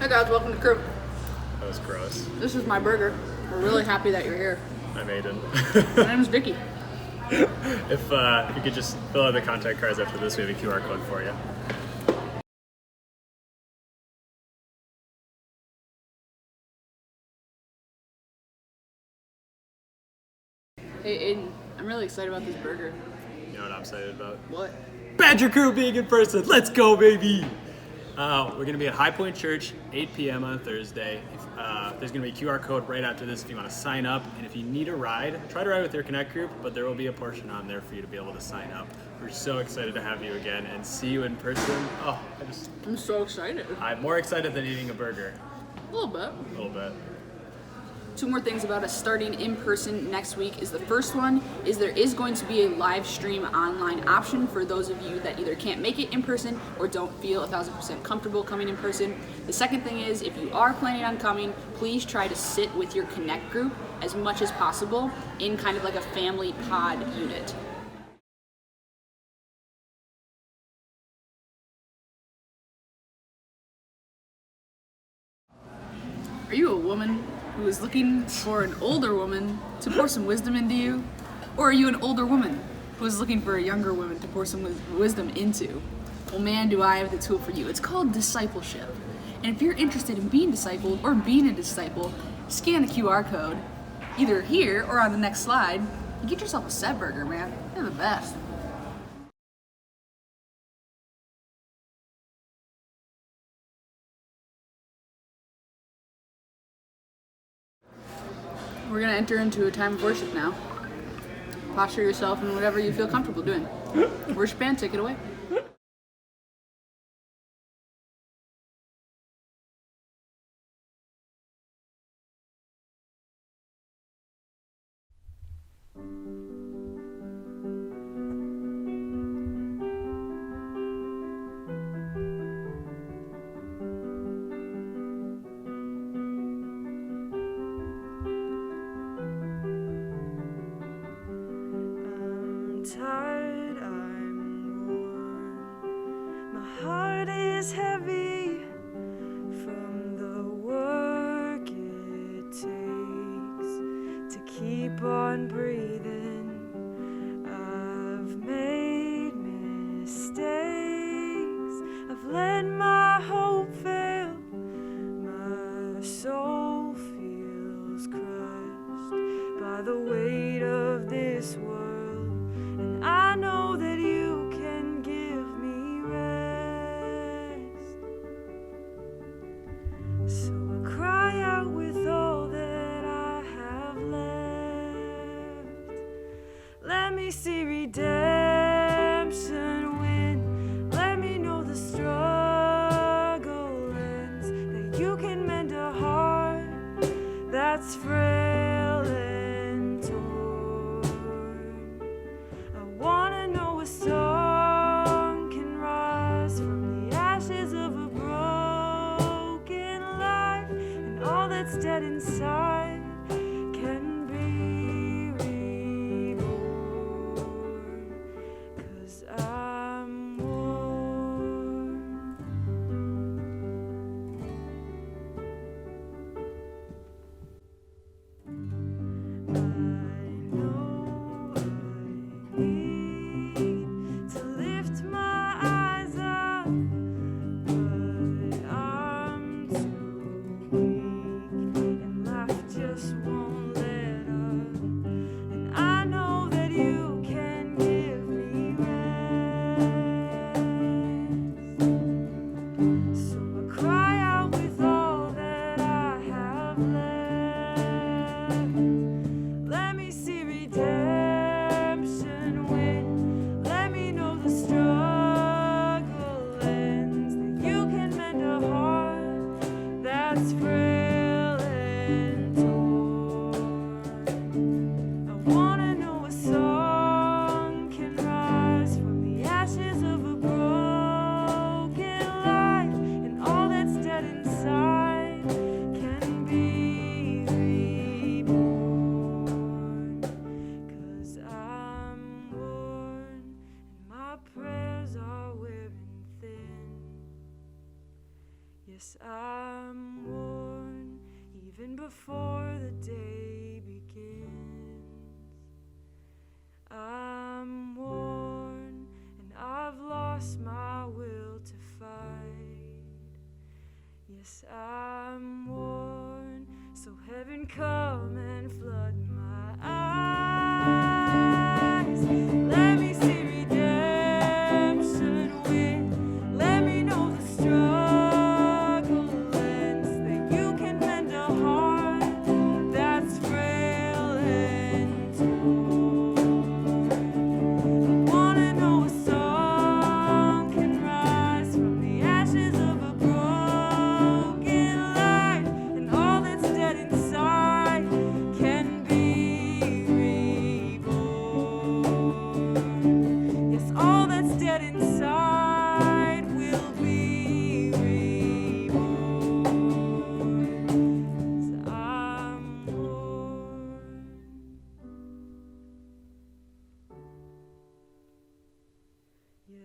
Hey guys, welcome to Crew. That was gross. This is my burger. We're really happy that you're here. I'm Aiden. My name is Vicky. If you could just fill out the contact cards after this, we have a QR code for you. Hey Aiden, I'm really excited about this burger. You know what I'm excited about? What? Badger Crew being in person. Let's go, baby! We're going to be at High Point Church, 8 p.m. on Thursday. There's going to be a QR code right after this if you want to sign up. And if you need a ride, try to ride with your Connect group, but there will be a portion on there for you to be able to sign up. We're so excited to have you again and see you in person. I'm so excited. I'm more excited than eating a burger. A little bit. A little bit. Two more things about us starting in person next week is the first one is there is going to be a live stream online option for those of you that either can't make it in person or don't feel 1,000% comfortable coming in person. The second thing is if you are planning on coming, please try to sit with your Connect group as much as possible in kind of like a family pod unit. Are you a woman who is looking for an older woman to pour some wisdom into you? Or are you an older woman who is looking for a younger woman to pour some wisdom into? Well, man, do I have the tool for you. It's called discipleship. And if you're interested in being discipled or being a disciple, scan the QR code either here or on the next slide and get yourself a set burger, man. They're the best. We're going to enter into a time of worship now. Posture yourself in whatever you feel comfortable doing. Worship band, take it away. I'm tired, I'm worn. My heart is heavy from the work it takes to keep on breathing. I've made mistakes, I've let my hope fail. My soul feels crushed by the weight of this world. I know that you can give me rest. So I cry out with all that I have left. Let me see redemption win. Let me know the struggle ends. That you can mend a heart that's frail and torn. I wanna know a song can rise from the ashes of a broken life, and all that's dead inside can be reborn.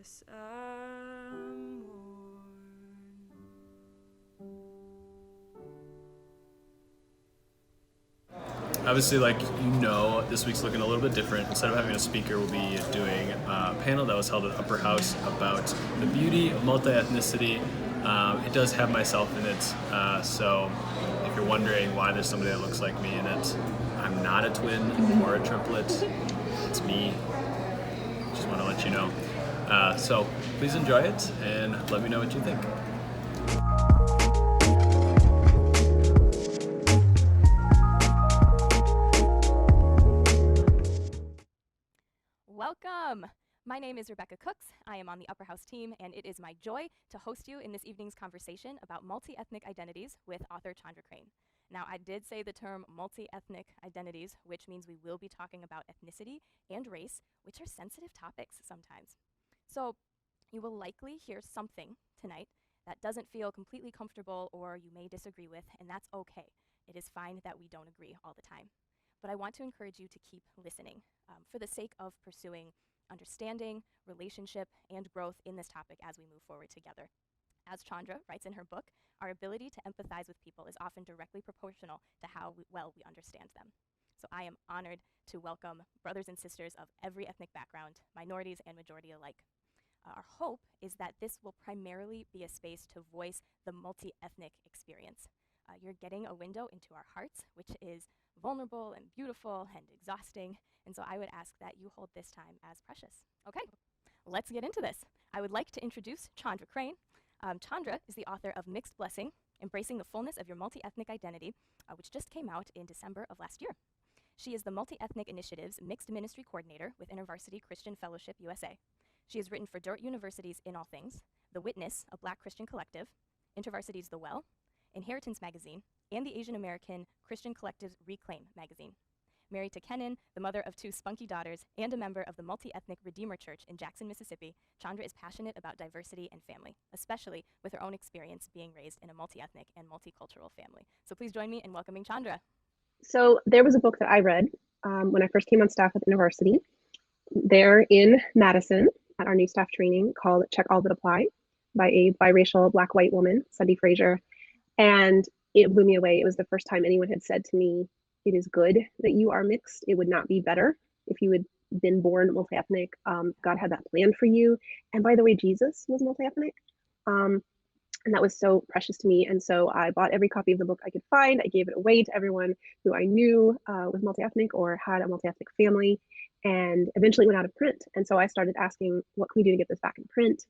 yes, I'm worn. Obviously, like this week's looking a little bit different. Instead of having a speaker, we'll be doing a panel that was held at Upper House about the beauty of multi-ethnicity. It does have myself in it, so if you're wondering why there's somebody that looks like me in it, I'm not a twin or a triplet. It's me. Just want to let you know. So please enjoy it and let me know what you think. Welcome! My name is Rebecca Cooks. I am on the Upper House team, and it is my joy to host you in this evening's conversation about multi-ethnic identities with author Chandra Crane. Now, I did say the term multi-ethnic identities, which means we will be talking about ethnicity and race, which are sensitive topics sometimes. So you will likely hear something tonight that doesn't feel completely comfortable or you may disagree with, and that's okay. It is fine that we don't agree all the time. But I want to encourage you to keep listening for the sake of pursuing understanding, relationship, and growth in this topic as we move forward together. As Chandra writes in her book, our ability to empathize with people is often directly proportional to how well we understand them. So I am honored to welcome brothers and sisters of every ethnic background, minorities and majority alike. Our hope is that this will primarily be a space to voice the multi-ethnic experience. You're getting a window into our hearts, which is vulnerable and beautiful and exhausting, and so I would ask that you hold this time as precious. Okay, let's get into this. I would like to introduce Chandra Crane. Chandra is the author of Mixed Blessing, Embracing the Fullness of Your Multi-Ethnic Identity, which just came out in December of last year. She is the Multi-Ethnic Initiative's Mixed Ministry Coordinator with InterVarsity Christian Fellowship USA. She has written for Dordt University's In All Things, The Witness, a Black Christian collective, InterVarsity's The Well, Inheritance Magazine, and the Asian American Christian Collective's Reclaim magazine. Married to Kenan, the mother of 2 spunky daughters, and a member of the multi-ethnic Redeemer Church in Jackson, Mississippi, Chandra is passionate about diversity and family, especially with her own experience being raised in a multi-ethnic and multicultural family. So please join me in welcoming Chandra. So there was a book that I read when I first came on staff at the university there in Madison at our new staff training called Check All That Apply by a biracial Black-white woman, Sunday Frazier. And it blew me away. It was the first time anyone had said to me, it is good that you are mixed. It would not be better if you had been born multi-ethnic. God had that plan for you. And by the way, Jesus was multi-ethnic. And that was so precious to me. And so I bought every copy of the book I could find. I gave it away to everyone who I knew was multi-ethnic or had a multi-ethnic family, and eventually went out of print. And so I started asking, what can we do to get this back in print?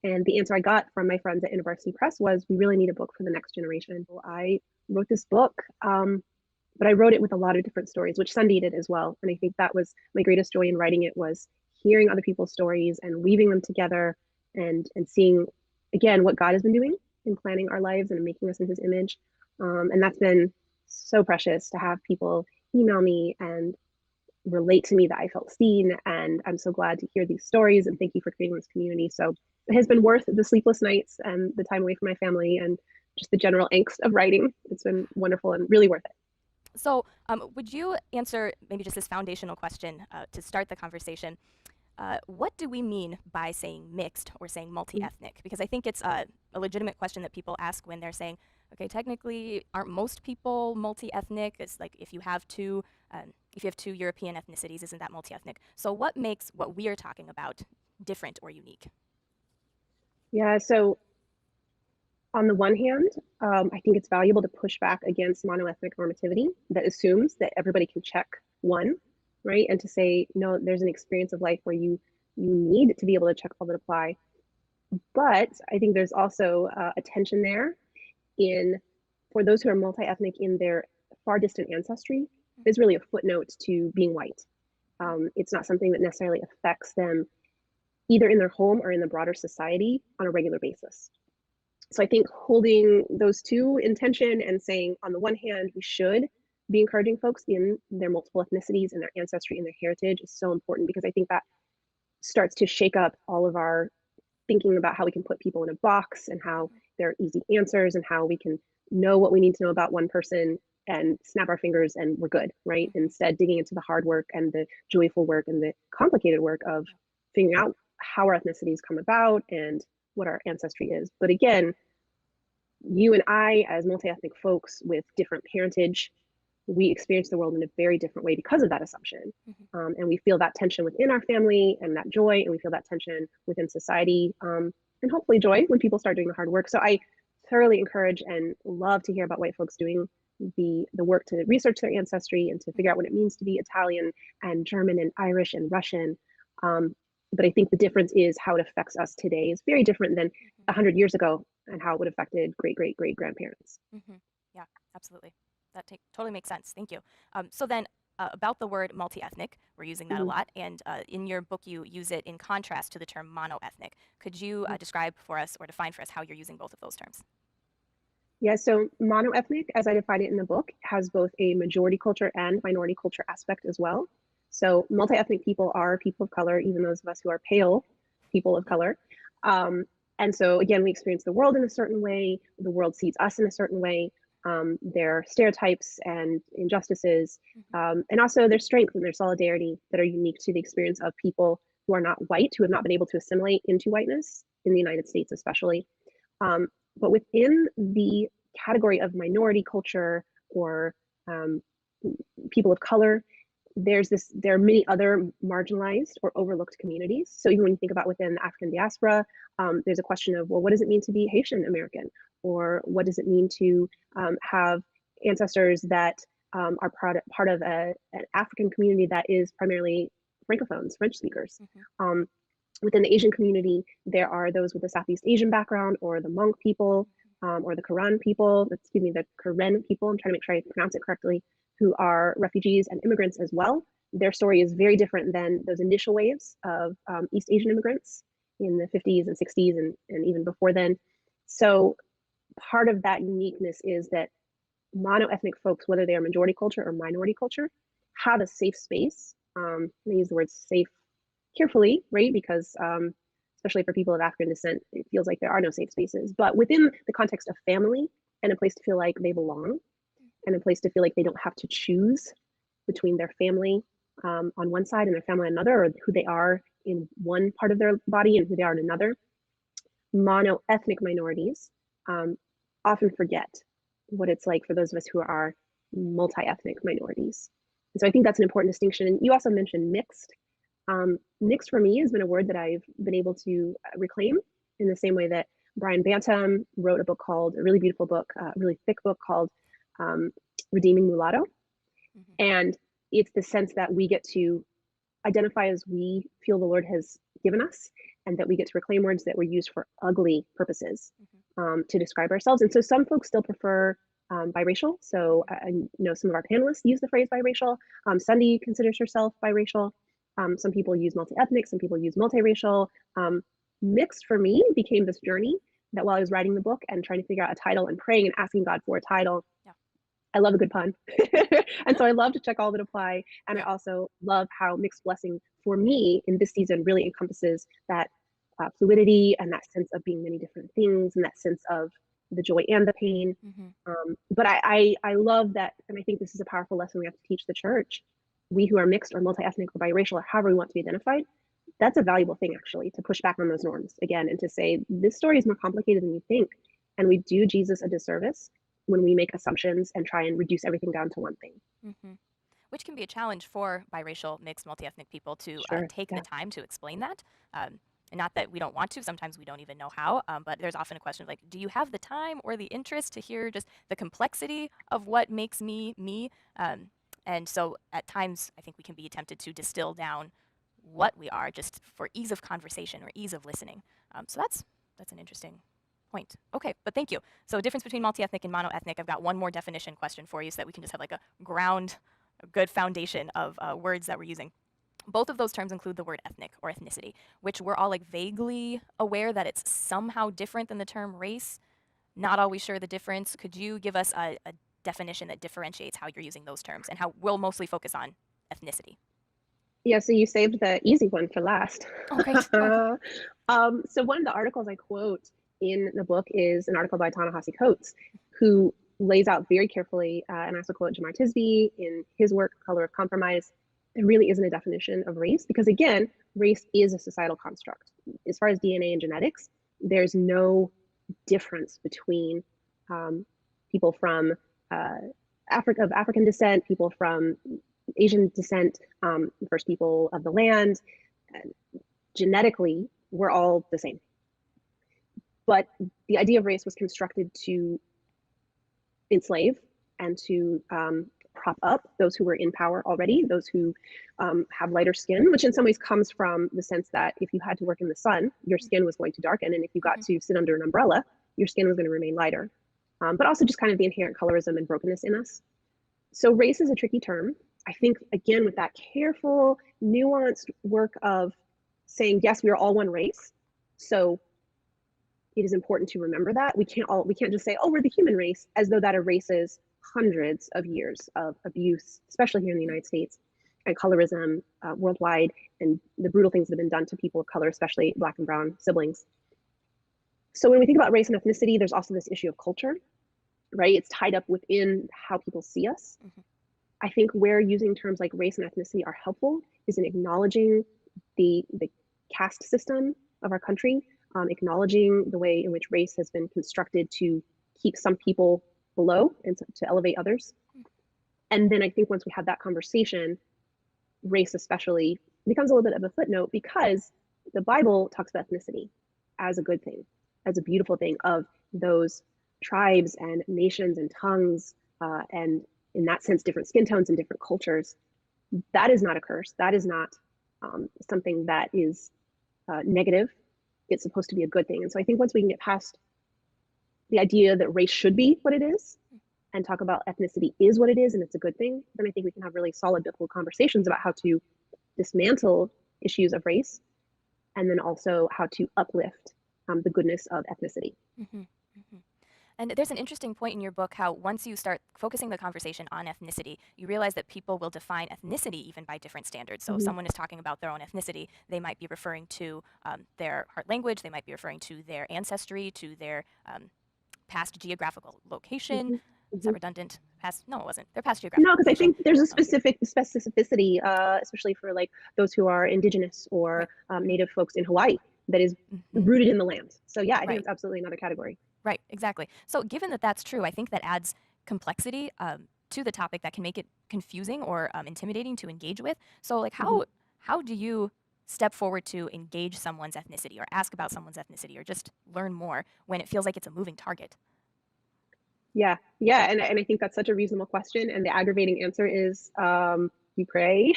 And the answer I got from my friends at InterVarsity Press was, we really need a book for the next generation. So I wrote this book, but I wrote it with a lot of different stories, which Sunday did as well. And I think that was my greatest joy in writing it, was hearing other people's stories and weaving them together and seeing, again, what God has been doing in planning our lives and making us in his image. And that's been so precious to have people email me and relate to me that I felt seen. And I'm so glad to hear these stories, and thank you for creating this community. So it has been worth the sleepless nights and the time away from my family and just the general angst of writing. It's been wonderful and really worth it. So would you answer maybe just this foundational question to start the conversation? What do we mean by saying mixed or saying multi-ethnic? Because I think it's a legitimate question that people ask when they're saying, okay, technically, aren't most people multi-ethnic? It's like if you have two European ethnicities, isn't that multi-ethnic? So what makes what we are talking about different or unique? Yeah, so on the one hand, I think it's valuable to push back against monoethnic normativity that assumes that everybody can check one, right? And to say, no, there's an experience of life where you need to be able to check all that apply. But I think there's also a tension there for those who are multi-ethnic in their far distant ancestry, is really a footnote to being white. It's not something that necessarily affects them either in their home or in the broader society on a regular basis. So I think holding those two in tension and saying, on the one hand, we should be encouraging folks in their multiple ethnicities and their ancestry and their heritage is so important, because I think that starts to shake up all of our thinking about how we can put people in a box and how there are easy answers and how we can know what we need to know about one person and snap our fingers and we're good, right? Instead, digging into the hard work and the joyful work and the complicated work of figuring out how our ethnicities come about and what our ancestry is. But again, you and I, as multi-ethnic folks with different parentage, we experience the world in a very different way because of that assumption. And we feel that tension within our family and that joy, and we feel that tension within society, and hopefully joy when people start doing the hard work. So I thoroughly encourage and love to hear about white folks doing the work to research their ancestry and to figure out what it means to be Italian and German and Irish and Russian. But I think the difference is how it affects us today is very different than 100 years ago and how it would have affected great great great grandparents. Yeah, absolutely. That totally makes sense. Thank you. So then about the word multi-ethnic, we're using that a lot, and in your book you use it in contrast to the term mono-ethnic. Could you describe for us or define for us how you're using both of those terms? Yeah, so monoethnic, as I define it in the book, has both a majority culture and minority culture aspect as well. So multi-ethnic people are people of color, even those of us who are pale people of color. And so again, we experience the world in a certain way, the world sees us in a certain way. There are stereotypes and injustices, and also there's strength and there's solidarity that are unique to the experience of people who are not white, who have not been able to assimilate into whiteness, in the United States especially. But within the category of minority culture or people of color, there are many other marginalized or overlooked communities. So even when you think about within the African diaspora, there's a question of, well, what does it mean to be Haitian American? Or what does it mean to have ancestors that are part of an African community that is primarily Francophones, French speakers? Within the Asian community, there are those with a Southeast Asian background, or the Hmong people, or the Karen people, the Karen people, I'm trying to make sure I pronounce it correctly, who are refugees and immigrants as well. Their story is very different than those initial waves of East Asian immigrants in the 50s and 60s and even before then. So part of that uniqueness is that mono-ethnic folks, whether they are majority culture or minority culture, have a safe space. I'm gonna use the word safe carefully, right? Because especially for people of African descent, it feels like there are no safe spaces. But within the context of family and a place to feel like they belong, and a place to feel like they don't have to choose between their family on one side and their family on another, or who they are in one part of their body and who they are in another, mono-ethnic minorities often forget what it's like for those of us who are multi-ethnic minorities. And so I think that's an important distinction. And you also mentioned mixed. Mixed for me has been a word that I've been able to reclaim in the same way that Brian Bantam wrote a really beautiful book, a really thick book called Redeeming Mulatto. And it's the sense that we get to identify as we feel the Lord has given us, and that we get to reclaim words that were used for ugly purposes to describe ourselves. And so some folks still prefer biracial. So I know some of our panelists use the phrase biracial. Sunday considers herself biracial. Some people use multi-ethnic, some people use multiracial. Mixed for me became this journey that while I was writing the book and trying to figure out a title and praying and asking God for a title, I love a good pun. And so I love to check all that apply. And I also love how mixed blessing for me in this season really encompasses that fluidity and that sense of being many different things and that sense of the joy and the pain. But I love that, and I think this is a powerful lesson we have to teach the church. We who are mixed or multi-ethnic or biracial or however we want to be identified, that's a valuable thing actually, to push back on those norms again and to say this story is more complicated than you think. And we do Jesus a disservice when we make assumptions and try and reduce everything down to one thing. Which can be a challenge for biracial, mixed, multi-ethnic people to take the time to explain that. And not that we don't want to, sometimes we don't even know how, but there's often a question of like, do you have the time or the interest to hear just the complexity of what makes me, me? And so at times, I think we can be tempted to distill down what we are just for ease of conversation or ease of listening. So that's an interesting point. Okay, but thank you. So difference between multi-ethnic and mono-ethnic, I've got one more definition question for you so that we can just have like a good foundation of words that we're using. Both of those terms include the word ethnic or ethnicity, which we're all like vaguely aware that it's somehow different than the term race. Not always sure the difference. Could you give us a definition that differentiates how you're using those terms and how we'll mostly focus on ethnicity? Yeah, so you saved the easy one for last. Okay. So one of the articles I quote in the book is an article by Ta-Nehisi Coates, who lays out very carefully, and I also quote Jemar Tisby in his work, Color of Compromise, there really isn't a definition of race because, again, race is a societal construct. As far as DNA and genetics, there's no difference between people from of African descent, people from Asian descent, first people of the land. Genetically, we're all the same. But the idea of race was constructed to enslave and to prop up those who were in power already, those who have lighter skin, which in some ways comes from the sense that if you had to work in the sun, your skin was going to darken. And if you got to sit under an umbrella, your skin was going to remain lighter. But also just kind of the inherent colorism and brokenness in us. So race is a tricky term. I think, again, with that careful, nuanced work of saying, yes, we are all one race. So it is important to remember that. We can't just say, oh, we're the human race, as though that erases hundreds of years of abuse, especially here in the United States, and colorism worldwide, and the brutal things that have been done to people of color, especially Black and brown siblings. So when we think about race and ethnicity, there's also this issue of culture, right? It's tied up within how people see us. I think where using terms like race and ethnicity are helpful is in acknowledging the caste system of our country, acknowledging the way in which race has been constructed to keep some people below and to elevate others. And then I think once we have that conversation, race especially becomes a little bit of a footnote because the Bible talks about ethnicity as a good thing, as a beautiful thing of those tribes and nations and tongues, and in that sense, different skin tones and different cultures. That is not a curse. That is not something that is negative. It's supposed to be a good thing. And so I think once we can get past the idea that race should be what it is and talk about ethnicity is what it is and it's a good thing, then I think we can have really solid biblical conversations about how to dismantle issues of race and then also how to uplift the goodness of ethnicity. And there's an interesting point in your book how once you start focusing the conversation on ethnicity, you realize that people will define ethnicity even by different standards. So if someone is talking about their own ethnicity, they might be referring to their heart language, they might be referring to their ancestry, to their past geographical location. Is that redundant? Past? No, it wasn't. Their past geographical No, because I location. think there's a specific specificity, especially for like those who are indigenous or native folks in Hawaii that is rooted in the land. So yeah, I think it's absolutely another category. Right, exactly. So given that that's true, I think that adds complexity to the topic that can make it confusing or intimidating to engage with. So like how do you step forward to engage someone's ethnicity or ask about someone's ethnicity or just learn more when it feels like it's a moving target? Yeah, and I think that's such a reasonable question. And the aggravating answer is you pray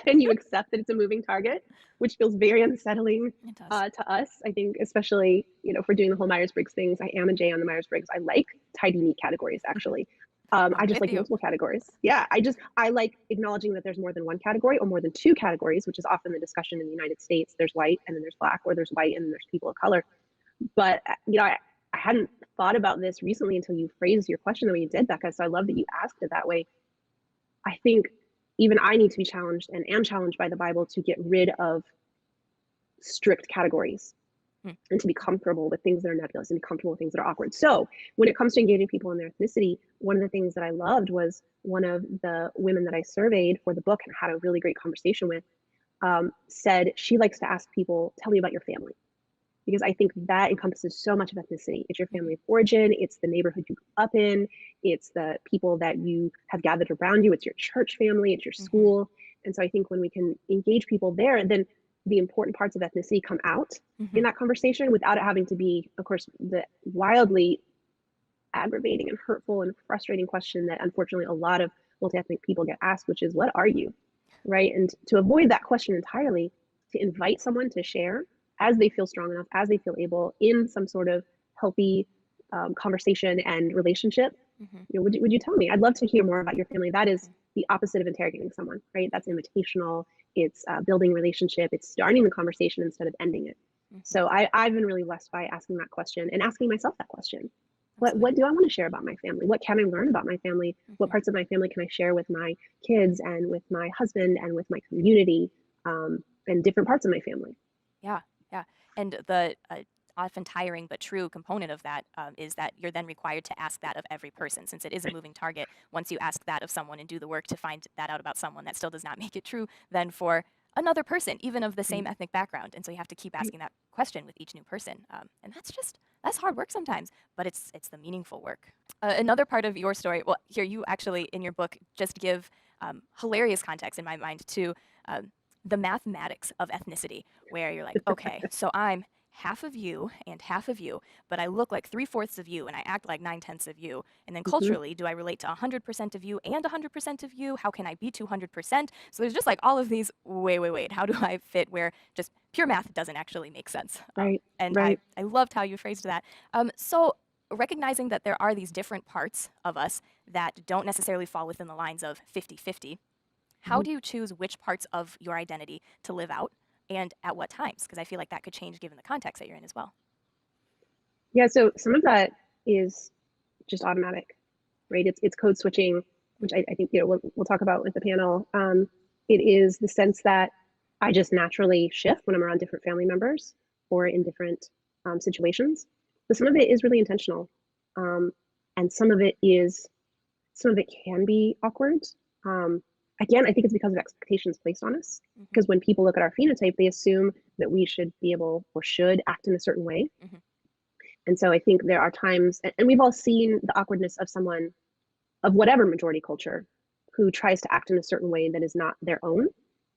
and you accept that it's a moving target, which feels very unsettling to us. I think especially, if we're doing the whole Myers-Briggs things, I am a J on the Myers-Briggs. I like tidy, neat categories, actually. I just like multiple categories. Yeah, I like acknowledging that there's more than one category or more than two categories, which is often the discussion in the United States. There's white and then there's Black, or there's white and then there's people of color. But, I hadn't thought about this recently until you phrased your question the way you did, Becca. So I love that you asked it that way. I think even I need to be challenged and am challenged by the Bible to get rid of strict categories and to be comfortable with things that are nebulous and be comfortable with things that are awkward. So when it comes to engaging people in their ethnicity, one of the things that I loved was one of the women that I surveyed for the book and had a really great conversation with said she likes to ask people, tell me about your family. Because I think that encompasses so much of ethnicity. It's your family of origin, it's the neighborhood you grew up in, it's the people that you have gathered around you, it's your church family, it's your school. And so I think when we can engage people there, then the important parts of ethnicity come out in that conversation without it having to be, of course, the wildly aggravating and hurtful and frustrating question that unfortunately a lot of multi-ethnic people get asked, which is, what are you? Right? And to avoid that question entirely, to invite someone to share as they feel strong enough, as they feel able, in some sort of healthy conversation and relationship. Would you tell me? I'd love to hear more about your family. That is the opposite of interrogating someone, right? That's invitational. It's building relationship. It's starting the conversation instead of ending it. So I've been really blessed by asking that question and asking myself that question. What do I want to share about my family? What can I learn about my family? What parts of my family can I share with my kids and with my husband and with my community and different parts of my family? Yeah. And the often tiring but true component of that is that you're then required to ask that of every person, since it is a moving target. Once you ask that of someone and do the work to find that out about someone, that still does not make it true then for another person, even of the same ethnic background. And so you have to keep asking that question with each new person. And that's hard work sometimes, but it's the meaningful work. Another part of your story, well, here you actually in your book just give hilarious context in my mind to the mathematics of ethnicity, where you're like, okay, so I'm half of you and half of you, but I look like 3/4 of you and I act like 9/10 of you. And then culturally, do I relate to 100% of you and 100% of you? How can I be 200%? So there's just like all of these, wait, how do I fit where just pure math doesn't actually make sense? Right. And Right. I loved how you phrased that. So recognizing that there are these different parts of us that don't necessarily fall within the lines of 50-50, how do you choose which parts of your identity to live out and at what times? Because I feel like that could change given the context that you're in as well. Yeah, so some of that is just automatic, right? It's code switching, which I think we'll talk about with the panel. It is the sense that I just naturally shift when I'm around different family members or in different situations. But some of it is really intentional, and some of it can be awkward. Again, I think it's because of expectations placed on us. Because when people look at our phenotype, they assume that we should be able or should act in a certain way. And so I think there are times, and we've all seen the awkwardness of someone of whatever majority culture who tries to act in a certain way that is not their own,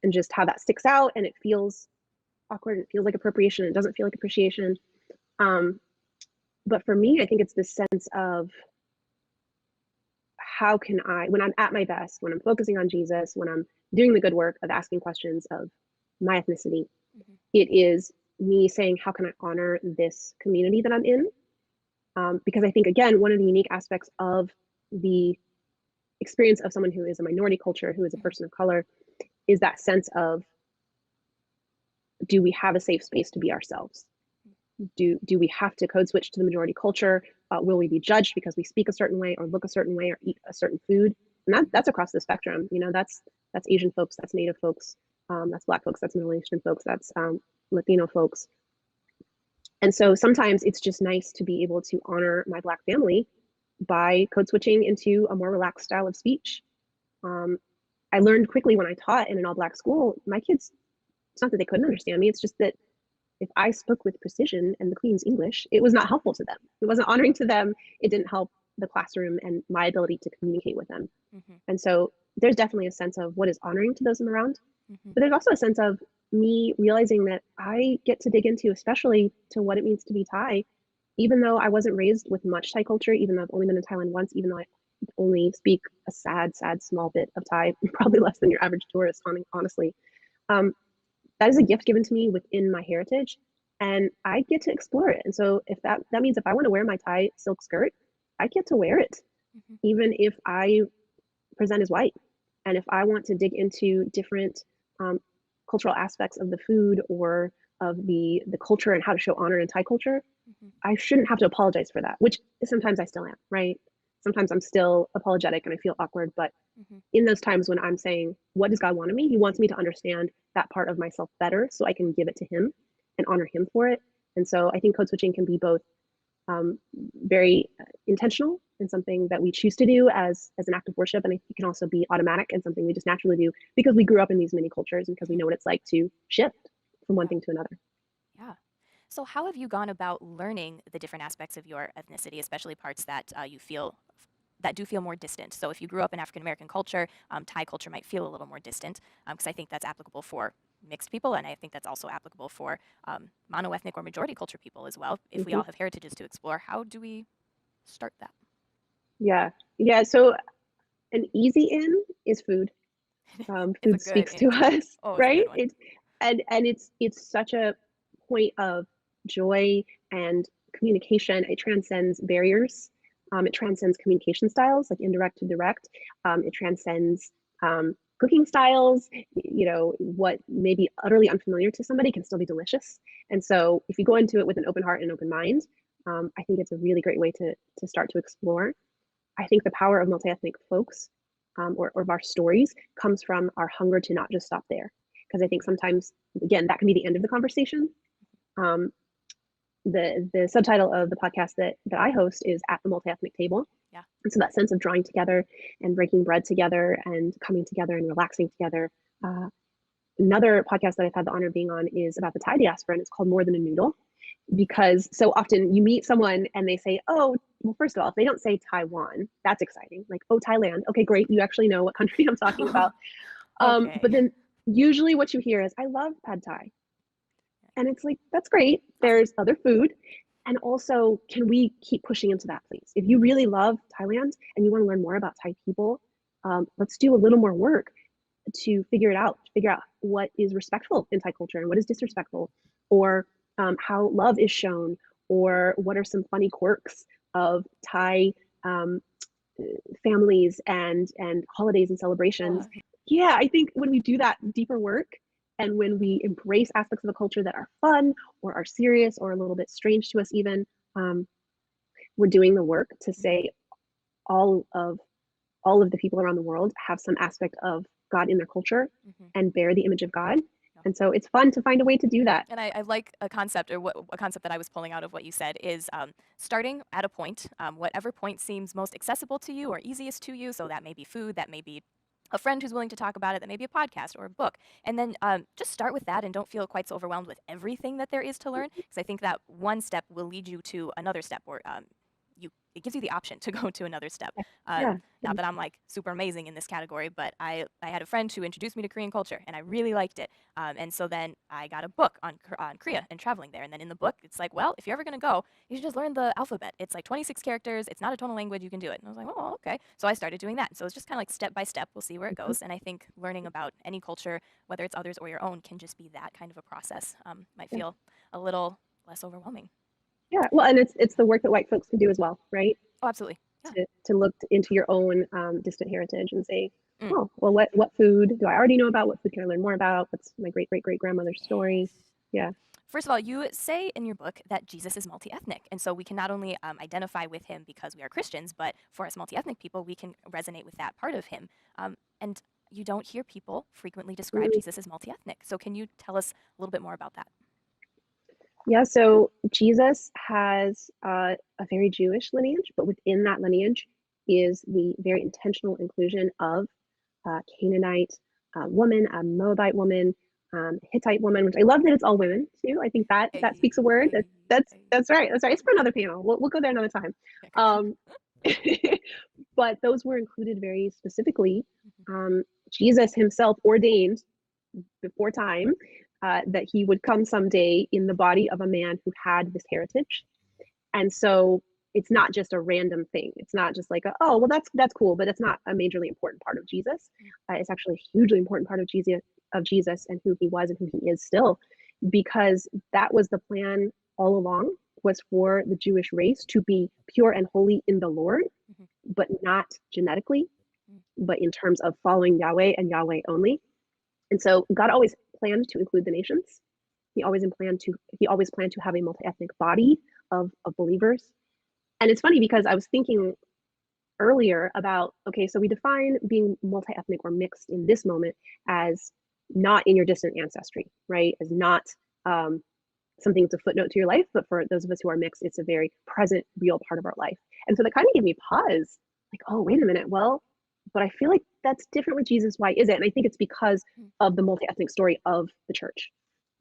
and just how that sticks out and it feels awkward. It feels like appropriation. It doesn't feel like appreciation. But for me, I think it's this sense of how can I, when I'm at my best, when I'm focusing on Jesus, when I'm doing the good work of asking questions of my ethnicity, it is me saying, how can I honor this community that I'm in? Because I think, again, one of the unique aspects of the experience of someone who is a minority culture, who is a person of color, is that sense of, do we have a safe space to be ourselves? Do we have to code switch to the majority culture? Will we be judged because we speak a certain way or look a certain way or eat a certain food? And that's across the spectrum. That's Asian folks, that's Native folks, that's Black folks, that's Middle Eastern folks, that's Latino folks. And so sometimes it's just nice to be able to honor my Black family by code switching into a more relaxed style of speech. I learned quickly when I taught in an all-Black school, my kids, it's not that they couldn't understand me, it's just that if I spoke with precision and the Queen's English, it was not helpful to them. It wasn't honoring to them. It didn't help the classroom and my ability to communicate with them. And so there's definitely a sense of what is honoring to those I'm around. But there's also a sense of me realizing that I get to dig into, especially to what it means to be Thai, even though I wasn't raised with much Thai culture, even though I've only been in Thailand once, even though I only speak a sad small bit of Thai, probably less than your average tourist, honestly. That is a gift given to me within my heritage, and I get to explore it. And so if that means if I want to wear my Thai silk skirt, I get to wear it, even if I present as white. And if I want to dig into different cultural aspects of the food or of the culture and how to show honor in Thai culture, I shouldn't have to apologize for that, which sometimes I still am, right? Sometimes I'm still apologetic and I feel awkward, but in those times when I'm saying, what does God want of me? He wants me to understand that part of myself better so I can give it to him and honor him for it. And so I think code switching can be both very intentional and something that we choose to do as an act of worship. And it can also be automatic and something we just naturally do because we grew up in these many cultures and because we know what it's like to shift from one thing to another. Yeah. So how have you gone about learning the different aspects of your ethnicity, especially parts that you feel that do feel more distant? So if you grew up in African American culture, Thai culture might feel a little more distant, because I think that's applicable for mixed people, and I think that's also applicable for monoethnic or majority culture people as well. If we all have heritages to explore, how do we start that? Yeah. So an easy in is food. Food speaks to us, right? It's such a point of joy and communication. It transcends barriers. It transcends communication styles, like indirect to direct. It transcends cooking styles. What may be utterly unfamiliar to somebody can still be delicious. And so if you go into it with an open heart and open mind, I think it's a really great way to start to explore. I think the power of multi-ethnic folks or of our stories comes from our hunger to not just stop there. Because I think sometimes, again, that can be the end of the conversation. the subtitle of the podcast that I host is At the Multi-Ethnic Table. Yeah. And so that sense of drawing together and breaking bread together and coming together and relaxing together. Another podcast that I've had the honor of being on is about the Thai diaspora, and it's called More Than a Noodle, because so often you meet someone and they say, oh, well, first of all, if they don't say Taiwan, that's exciting. Like, oh, Thailand. Okay, great. You actually know what country I'm talking about. Okay. But then usually what you hear is, I love pad Thai. And it's like, that's great. There's other food. And also, can we keep pushing into that, please? If you really love Thailand and you want to learn more about Thai people, let's do a little more work to figure out what is respectful in Thai culture and what is disrespectful, or how love is shown, or what are some funny quirks of Thai families and holidays and celebrations. Yeah, I think when we do that deeper work, and when we embrace aspects of the culture that are fun or are serious or a little bit strange to us even, we're doing the work to say all of the people around the world have some aspect of God in their culture and bear the image of God. And so it's fun to find a way to do that. And I like a concept, or a concept that I was pulling out of what you said is starting at a point, whatever point seems most accessible to you or easiest to you. So that may be food, that may be a friend who's willing to talk about it, that may be a podcast or a book. And then just start with that and don't feel quite so overwhelmed with everything that there is to learn. Because I think that one step will lead you to another step, or it gives you the option to go to another step. Not that I'm like super amazing in this category, but I had a friend who introduced me to Korean culture and I really liked it. And so then I got a book on Korea and traveling there. And then in the book, it's like, well, if you're ever going to go, you should just learn the alphabet. It's like 26 characters. It's not a tonal language. You can do it. And I was like, oh, okay. So I started doing that. So it's just kind of like step by step. We'll see where it goes. And I think learning about any culture, whether it's others or your own, can just be that kind of a process. Might feel a little less overwhelming. Yeah, well, and it's the work that white folks can do as well, right? Oh, absolutely. Yeah. To look into your own distant heritage and say, oh, well, what food do I already know about? What food can I learn more about? What's my great great great grandmother's story? Yeah. First of all, you say in your book that Jesus is multi-ethnic, and so we can not only identify with him because we are Christians, but for us multi-ethnic people, we can resonate with that part of him. And you don't hear people frequently describe Jesus as multi-ethnic. So can you tell us a little bit more about that? Yeah, so Jesus has a very Jewish lineage, but within that lineage is the very intentional inclusion of a Canaanite woman, a Moabite woman, Hittite woman, which I love that it's all women too. I think that speaks a word. That's right. That's right. It's for another panel. We'll go there another time. But those were included very specifically. Jesus himself ordained before time that he would come someday in the body of a man who had this heritage. And so it's not just a random thing. It's not just like, oh, well, that's cool, but it's not a majorly important part of Jesus. It's actually a hugely important part of Jesus and who he was and who he is still, because that was the plan all along, was for the Jewish race to be pure and holy in the Lord, but not genetically, but in terms of following Yahweh and Yahweh only. And so God always planned to include the nations. He always planned to have a multi-ethnic body of believers. And it's funny because I was thinking earlier about, okay, so we define being multi-ethnic or mixed in this moment as not in your distant ancestry, right? As not something that's a footnote to your life, but for those of us who are mixed, it's a very present, real part of our life. And so that kind of gave me pause, like, oh, wait a minute, well, but I feel like that's different with Jesus. Why is it? And I think it's because of the multi-ethnic story of the church,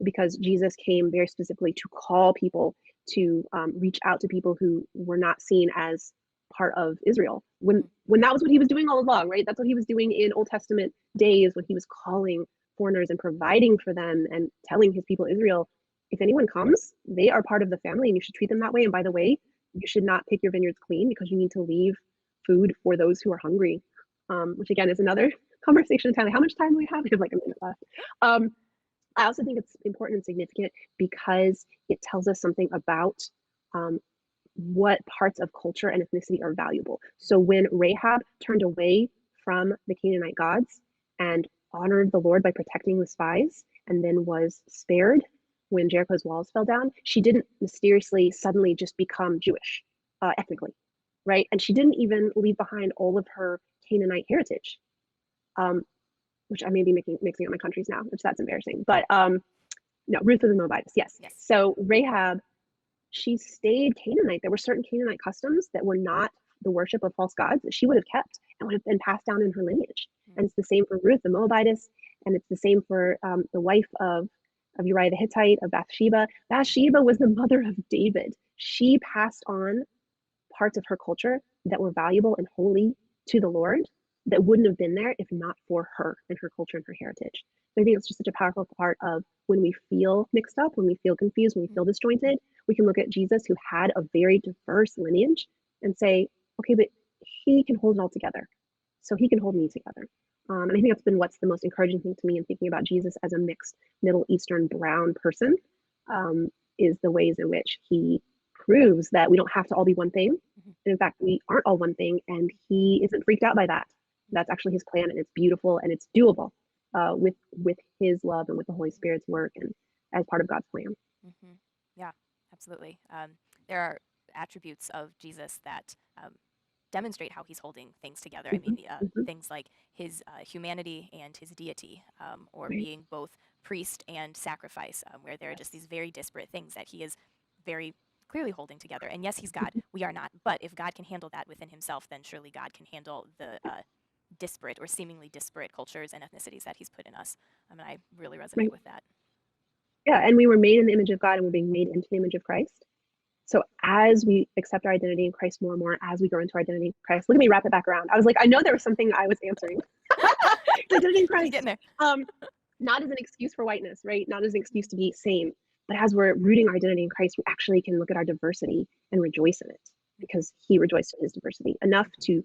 because Jesus came very specifically to call people to reach out to people who were not seen as part of Israel, when that was what he was doing all along, right? That's what he was doing in Old Testament days, when he was calling foreigners and providing for them and telling his people Israel, if anyone comes, they are part of the family and you should treat them that way. And by the way, you should not pick your vineyards clean because you need to leave food for those who are hungry. Which again is another conversation entirely. How much time do we have? We have like a minute left. I also think it's important and significant because it tells us something about what parts of culture and ethnicity are valuable. So when Rahab turned away from the Canaanite gods and honored the Lord by protecting the spies, and then was spared when Jericho's walls fell down, she didn't mysteriously suddenly just become Jewish ethnically, right? And she didn't even leave behind all of her Canaanite heritage, which I may be mixing up my countries now, which that's embarrassing. But no, Ruth was a Moabitess, yes. So Rahab, she stayed Canaanite. There were certain Canaanite customs that were not the worship of false gods that she would have kept and would have been passed down in her lineage. And it's the same for Ruth the Moabitess, and it's the same for the wife of Uriah the Hittite, of Bathsheba. Bathsheba was the mother of David. She passed on parts of her culture that were valuable and holy to the Lord that wouldn't have been there if not for her and her culture and her heritage. So I think it's just such a powerful part of when we feel mixed up, when we feel confused, when we feel disjointed, we can look at Jesus, who had a very diverse lineage, and say, okay, but he can hold it all together. So he can hold me together. And I think that's been what's the most encouraging thing to me in thinking about Jesus as a mixed Middle Eastern brown person, is the ways in which he proves that we don't have to all be one thing. And in fact, we aren't all one thing, and he isn't freaked out by that. That's actually his plan, and it's beautiful and it's doable with his love and with the Holy Spirit's work and as part of God's plan. Yeah, absolutely. There are attributes of Jesus that demonstrate how he's holding things together. I mean, things like his humanity and his deity, or being both priest and sacrifice, where there are just these very disparate things that he is very clearly holding together. And yes, he's God. We are not. But if God can handle that within himself, then surely God can handle the disparate or seemingly disparate cultures and ethnicities that he's put in us. I mean, I really resonate with that. Yeah, and we were made in the image of God, and we're being made into the image of Christ. So as we accept our identity in Christ more and more, as we grow into our identity in Christ, look at me wrap it back around. I was like, I know there was something I was answering. Identity in Christ. Getting there. Not as an excuse for whiteness, right? Not as an excuse to be same, but as we're rooting our identity in Christ, we actually can look at our diversity and rejoice in it, because he rejoiced in his diversity enough to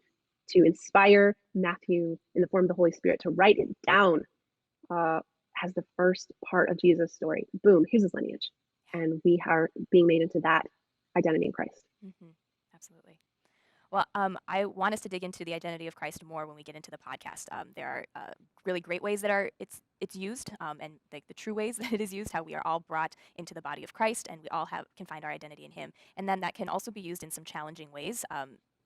inspire Matthew in the form of the Holy Spirit to write it down as the first part of Jesus' story. Boom, here's his lineage. And we are being made into that identity in Christ. Absolutely. Well, I want us to dig into the identity of Christ more when we get into the podcast. There are really great ways that it's used, and the true ways that it is used, how we are all brought into the body of Christ, and we all can find our identity in him. And then that can also be used in some challenging ways.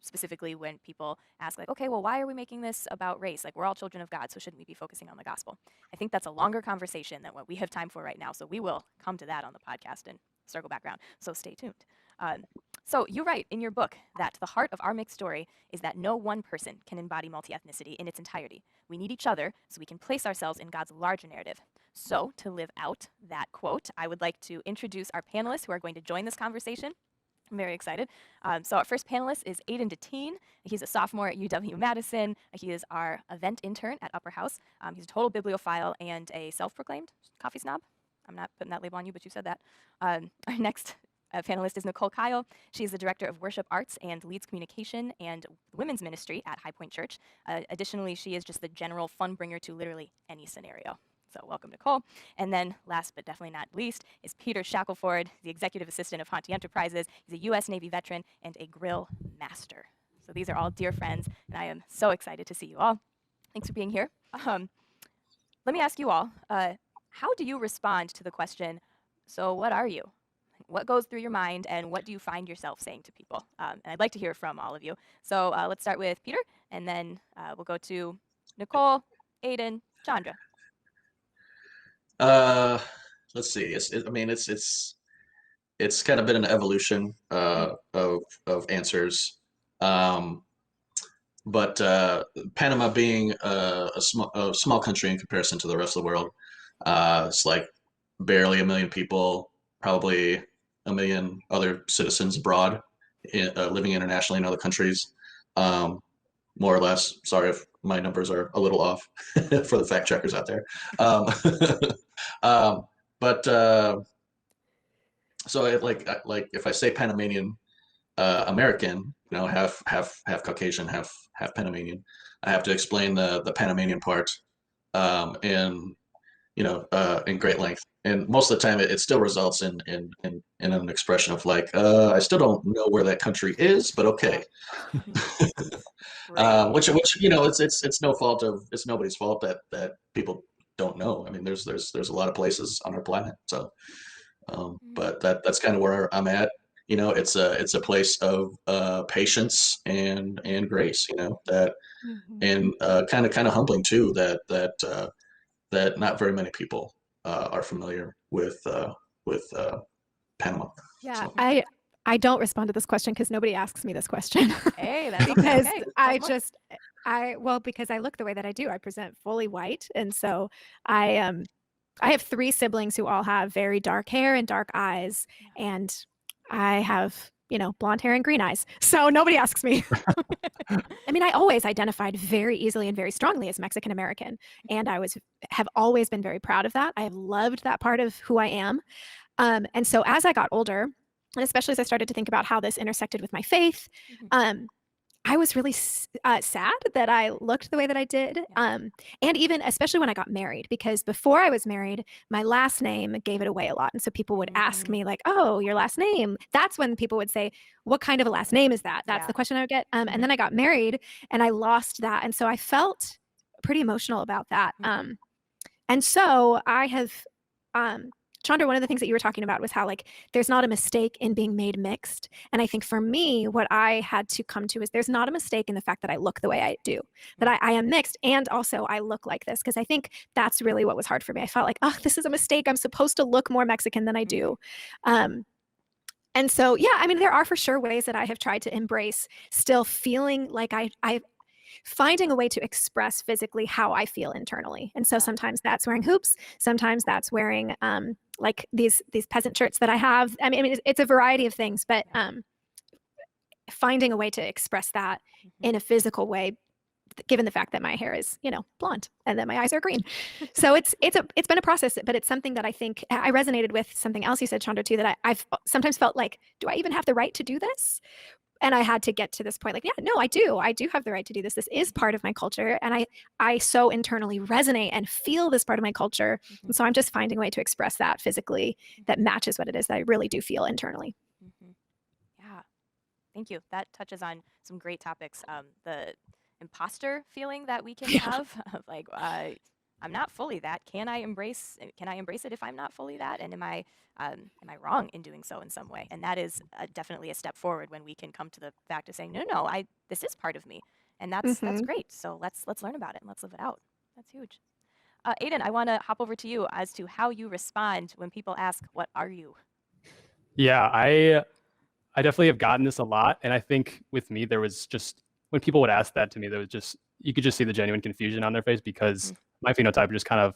Specifically when people ask, like, okay, well, why are we making this about race? Like, we're all children of God, so shouldn't we be focusing on the gospel? I think that's a longer conversation than what we have time for right now, so we will come to that on the podcast and circle back around, so stay tuned. So you write in your book that the heart of our mixed story is that no one person can embody multi-ethnicity in its entirety. We need each other so we can place ourselves in God's larger narrative. So to live out that quote, I would like to introduce our panelists who are going to join this conversation. I'm very excited. So our first panelist is Aidan Deteen. He's a sophomore at UW-Madison. He is our event intern at Upper House. He's a total bibliophile and a self-proclaimed coffee snob. I'm not putting that label on you, but you said that. Our next panelist is Nicole Kyle. She's the Director of Worship Arts and leads communication and women's ministry at High Point Church. Additionally, she is just the general fun bringer to literally any scenario. So welcome, Nicole. And then last but definitely not least is Peter Shackelford, the Executive Assistant of Honti Enterprises. He's a U.S. Navy veteran and a grill master. So these are all dear friends, and I am so excited to see you all. Thanks for being here. Let me ask you all, how do you respond to the question, so what are you? What goes through your mind, and what do you find yourself saying to people? And I'd like to hear from all of you. So let's start with Peter, and then we'll go to Nicole, Aidan, Chandra. Let's see. It's kind of been an evolution of answers. But Panama being a small country in comparison to the rest of the world, it's like barely 1 million people, probably 1 million other citizens abroad, living internationally in other countries, more or less. Sorry if my numbers are a little off for the fact checkers out there. So if I say Panamanian American, half Caucasian, half Panamanian, I have to explain the Panamanian part in great length. And most of the time, it still results in an expression of like, I still don't know where that country is, but okay. Which it's no fault of, it's nobody's fault that people don't know. I mean, there's a lot of places on our planet. So, but that's kind of where I'm at. It's a place of patience and grace. That and kind of humbling too. That not very many people are familiar with Panama. Yeah, So- I don't respond to this question because nobody asks me this question. Hey, that's because okay. I Don't look. just well, because I look the way that I do. I present fully white, and so I have 3 siblings who all have very dark hair and dark eyes, and I have, blonde hair and green eyes. So nobody asks me. I mean, I always identified very easily and very strongly as Mexican American, and have always been very proud of that. I have loved that part of who I am. And so as I got older, and especially as I started to think about how this intersected with my faith, I was really sad that I looked the way that I did. And even especially when I got married, because before I was married, my last name gave it away a lot. And so people would ask me like, oh, your last name. That's when people would say, what kind of a last name is that? That's Yeah. the question I would get. And then I got married and I lost that. And so I felt pretty emotional about that. And so I have, Chandra, one of the things that you were talking about was how like there's not a mistake in being made mixed. And I think for me, what I had to come to is there's not a mistake in the fact that I look the way I do, that I am mixed and also I look like this. Because I think that's really what was hard for me. I felt like, oh, this is a mistake. I'm supposed to look more Mexican than I do. And so, yeah, I mean, there are for sure ways that I have tried to embrace still feeling like I finding a way to express physically how I feel internally. And so sometimes that's wearing hoops. Sometimes that's wearing like these peasant shirts that I have. I mean, it's a variety of things, but finding a way to express that in a physical way, given the fact that my hair is, blonde and that my eyes are green. So it's been a process, but it's something that I think I resonated with something else you said, Chandra, too, that I've sometimes felt like, do I even have the right to do this? And I had to get to this point, like, yeah, no, I do have the right to do this. This is part of my culture. And I so internally resonate and feel this part of my culture. And so I'm just finding a way to express that physically that matches what it is that I really do feel internally. Yeah, thank you. That touches on some great topics. The imposter feeling that we can have of like, I'm not fully that. Can I embrace it if I'm not fully that? And am I wrong in doing so in some way? And that is definitely a step forward when we can come to the fact of saying, no, this is part of me, and that's great. So let's learn about it and let's live it out. That's huge. Aiden, I want to hop over to you as to how you respond when people ask, "What are you?" Yeah, I definitely have gotten this a lot, and I think with me there was just when people would ask that to me, there was just you could just see the genuine confusion on their face because my phenotype just kind of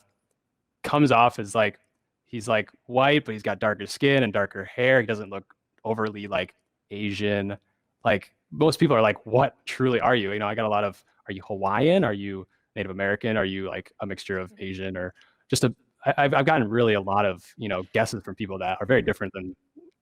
comes off as like he's like white, but he's got darker skin and darker hair. He doesn't look overly like Asian. Like most people are like, what truly are you? I got a lot of, are you Hawaiian? Are you Native American? Are you like a mixture of Asian or just I've gotten really a lot of, guesses from people that are very different than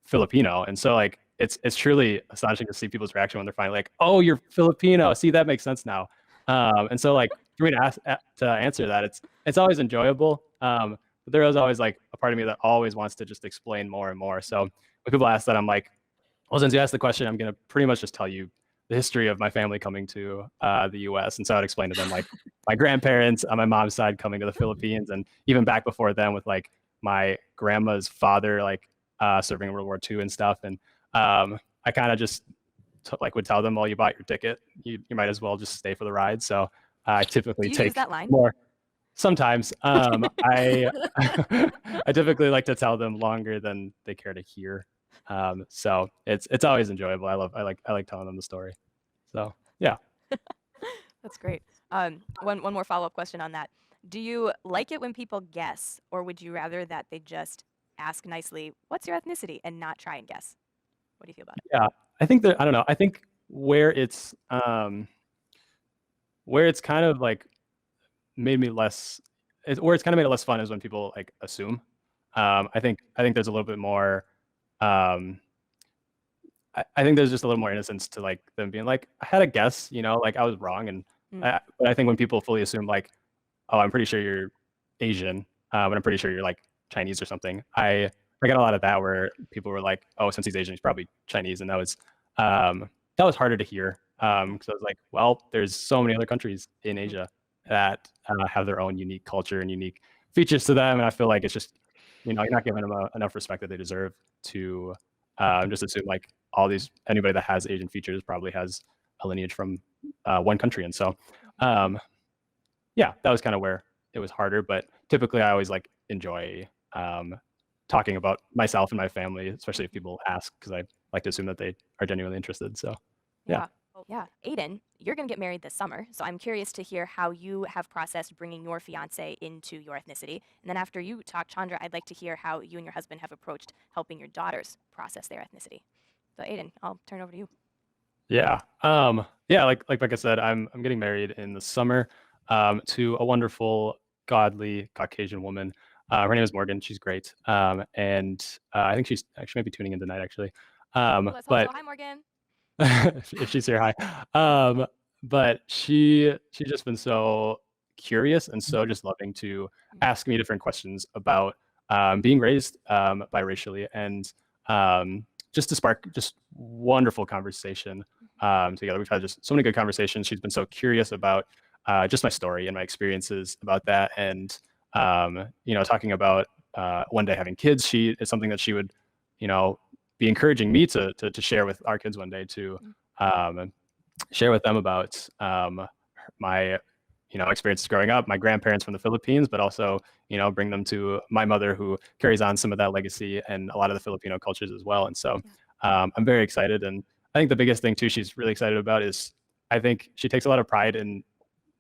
Filipino. And so like, it's truly astonishing to see people's reaction when they're finally like, oh, you're Filipino. See, that makes sense now. And so like for me to answer that, it's always enjoyable. But there is always like a part of me that always wants to just explain more and more. So when people ask that, I'm like, well, since you asked the question, I'm going to pretty much just tell you the history of my family coming to the US. And so I'd explain to them like my grandparents on my mom's side coming to the Philippines. And even back before then with like my grandma's father, like serving in World War II and stuff. And I kind of just would tell them, well, you bought your ticket. You might as well just stay for the ride. So I typically Do you take use that line? more. Sometimes I typically like to tell them longer than they care to hear. So it's always enjoyable. I like telling them the story. So yeah. That's great. One more follow-up question on that. Do you like it when people guess, or would you rather that they just ask nicely, what's your ethnicity, and not try and guess? What do you feel about it? Yeah, I think that, I don't know. I think where it's kind of like made me less, where it's kind of made it less fun is when people like assume. I think there's a little bit more, I think there's just a little more innocence to like them being like, I had a guess, like I was wrong. And but I think when people fully assume like, oh, I'm pretty sure you're Asian, but I'm pretty sure you're like Chinese or something. I got a lot of that where people were like, oh, since he's Asian, he's probably Chinese. And that was harder to hear. Because I was like, well, there's so many other countries in Asia that have their own unique culture and unique features to them. And I feel like it's just, you're not giving them enough respect that they deserve to just assume like anybody that has Asian features probably has a lineage from one country. And so, yeah, that was kind of where it was harder. But typically I always like enjoy talking about myself and my family, especially if people ask, because I like to assume that they are genuinely interested. So yeah. Oh, yeah. Aiden, you're going to get married this summer, so I'm curious to hear how you have processed bringing your fiance into your ethnicity. And then after you talk, Chandra, I'd like to hear how you and your husband have approached helping your daughters process their ethnicity. So Aiden, I'll turn over to you. Yeah. Yeah, like Becca said, I'm getting married in the summer to a wonderful, godly Caucasian woman. Her name is Morgan. She's great. And I think she might be tuning in tonight, actually. But hi, Morgan. if she's here, hi. But she's just been so curious and so just loving to ask me different questions about being raised biracially, and just to spark just wonderful conversation together. We've had just so many good conversations. She's been so curious about just my story and my experiences about that, and talking about one day having kids. It's something that she would, be encouraging me to share with our kids one day, to share with them about my experiences growing up, my grandparents from the Philippines, but also bring them to my mother, who carries on some of that legacy and a lot of the Filipino cultures as well. And so I'm very excited, and I think the biggest thing too she's really excited about is, I think she takes a lot of pride in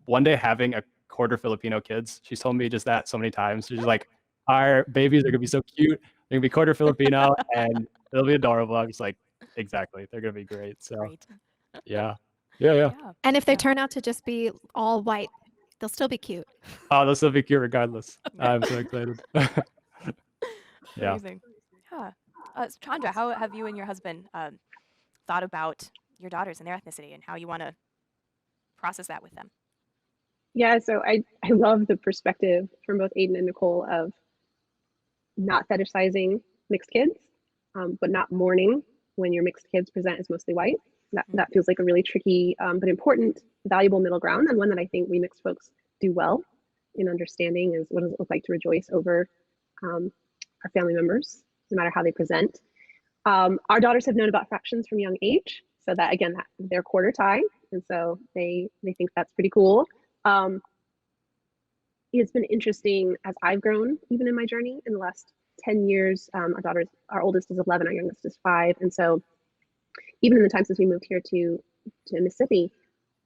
one day having a quarter Filipino kids. She's told me just that so many times. She's like, our babies are gonna be so cute, they're gonna be quarter Filipino and it'll be adorable. I'm just like, exactly, they're gonna be great. So Great. yeah. And if they turn out to just be all white, they'll still be cute. Oh, they'll still be cute regardless. I'm so excited. Yeah. Amazing. Yeah. Chandra, how have you and your husband thought about your daughters and their ethnicity, and how you want to process that with them? Yeah, so I love the perspective from both Aiden and Nicole of not fetishizing mixed kids, but not mourning when your mixed kids present as mostly white. That feels like a really tricky but important, valuable middle ground, and one that I think we mixed folks do well in understanding, is what does it look like to rejoice over our family members, no matter how they present. Our daughters have known about fractions from young age, so that, again, they're quarter Thai, and so they think that's pretty cool. It's been interesting as I've grown, even in my journey in the last 10 years. Our oldest is 11, our youngest is 5, and so even in the time since we moved here to Mississippi,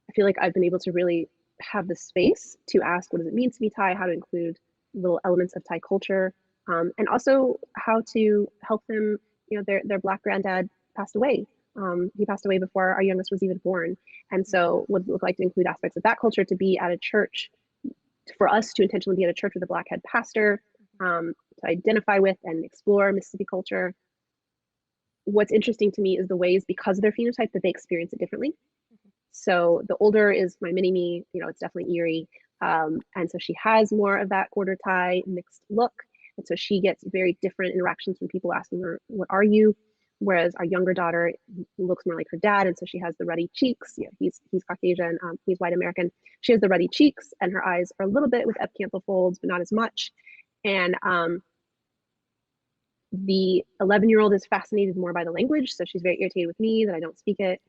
I feel like I've been able to really have the space to ask, what does it mean to be Thai, how to include little elements of Thai culture, and also how to help them. Their Black granddad passed away. He passed away before our youngest was even born. And so what does it look like to include aspects of that culture, to be at a church, for us to intentionally be at a church with a Black head pastor, to identify with and explore Mississippi culture. What's interesting to me is the ways, because of their phenotype, that they experience it differently. So the older is my mini-me, it's definitely Erie. And so she has more of that quarter Thai mixed look. And so she gets very different interactions when people asking her, what are you? Whereas our younger daughter looks more like her dad. And so she has the ruddy cheeks. He's Caucasian, he's white American. She has the ruddy cheeks, and her eyes are a little bit with epcanthal folds, but not as much. And the 11-year-old is fascinated more by the language. So she's very irritated with me that I don't speak it.